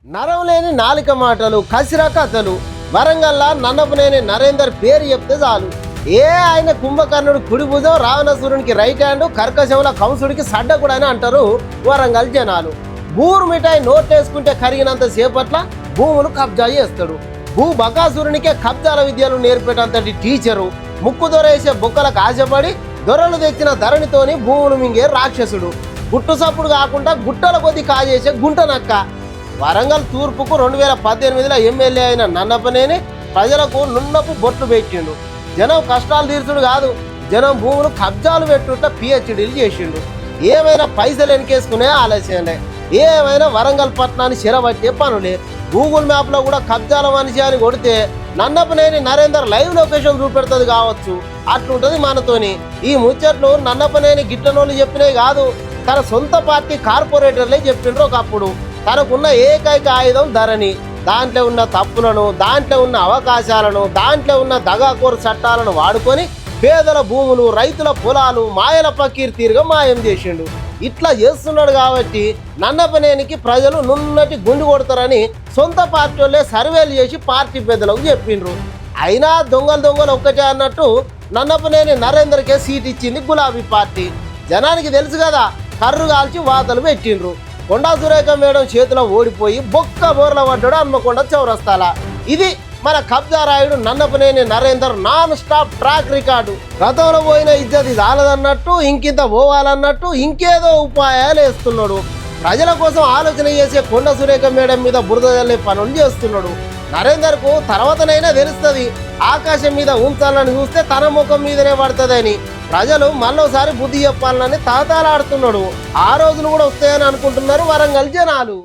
నరం లేని నాలిక మాటలు కసిర కథలు వరంగల్లా నన్నపనేని నరేందర్ పేరు చెప్తే చాలు ఆయన కుంభకర్ణుడు కుడి భుజం రావణాసురునికి రైట్ హ్యాండ్ కర్కశముల కంసుడికి సడ్డ కూడా అని అంటారు వరంగల్ జనాలు. బూరు మిఠాయి నోటేసుకుంటే కరిగినంత సేపట్ల భూములు కబ్జా చేస్తాడు. భూ బకాసురునికే కబ్జాల విద్యలు నేర్పేటంతటి టీచరు ముక్కు దొరేసే బొక్కలకు ఆశపడి దొరలు తెచ్చిన ధరణితోని భూములు మింగే రాక్షసుడు. గుట్టు సప్పుడు కాకుండా గుట్టల కొద్ది కాజేసే గుంటనక్క. వరంగల్ తూర్పుకు 2018లో ఎమ్మెల్యే అయిన నన్నపనేని ప్రజలకు నున్నపు బొట్లు పెట్టిండు. జనం కష్టాలు తీర్చుడు కాదు, జనం భూములు కబ్జాలు పెట్టుట పిహెచ్డీలు చేసిండు. ఏమైనా పైసలు ఎనికేసుకునే ఆలస్యంలే, ఏమైనా వరంగల్ పట్టణాన్ని చెరబట్టే పనులే. గూగుల్ మ్యాప్లో కూడా కబ్జాల మనిషి అని కొడితే నన్నపనేని నరేందర్ లైవ్ లొకేషన్ చూపెడుతుంది కావచ్చు. అట్లుంటుంది మనతోని. ఈ ముచ్చట్లు నన్నపనేని గిట్టనోళ్ళు చెప్పినవి కాదు, తన సొంత పార్టీ కార్పొరేటర్లే చెప్పిండ్రు ఒకప్పుడు. తనకున్న ఏకైక ఆయుధం ధరణి. దాంట్లో ఉన్న తప్పులను, దాంట్లో ఉన్న అవకాశాలను, దాంట్లో ఉన్న దగాకోరు చట్టాలను వాడుకొని పేదల భూములు, రైతుల పొలాలు మాయల పకీర్తీరుగా మాయం చేసిండు. ఇట్లా చేస్తున్నాడు కాబట్టి నన్నపనేనికి ప్రజలు నున్నటి గుండు కొడతారని సొంత పార్టీ వాళ్ళే సర్వేలు చేసి పార్టీ పెద్దలకు చెప్పిండ్రు. అయినా దొంగలు ఒక్కటే అన్నట్టు నన్నపనేని నరేందర్కే సీట్ ఇచ్చింది గులాబీ పార్టీ. జనానికి తెలుసు కదా, కర్రు కాల్చి వాతలు పెట్టిండ్రు. కొండా సురేఖ మేడం చేతిలో ఓడిపోయి బొక్క బోర్ల పడ్డాడు హన్మకొండ చౌరస్తాల. ఇది మన కబ్జా Rayudu Nannapaneni Narender non stop track record. గతంలో పోయిన ఇజ్జతి చాలదన్నట్టు, ఇంకింత పోవాలన్నట్టు ఇంకేదో ఉపాయాలు వేస్తున్నాడు. ప్రజల కోసం ఆలోచన చేసే కొండ సురేఖ మేడం మీద బురద జల్లే పనులు చేస్తున్నాడు. నరేందర్కు తర్వాతనైనా తెలుస్తుంది, ఆకాశం మీద ఉంచాలని చూస్తే తన ముఖం మీదనే పడుతుందని. ప్రజలు మళ్ళోసారి బుద్ధి చెప్పాలని తాతాలాడుతున్నాడు. ఆ రోజులు కూడా వస్తాయని అనుకుంటున్నారు వరంగల్ జనాలు.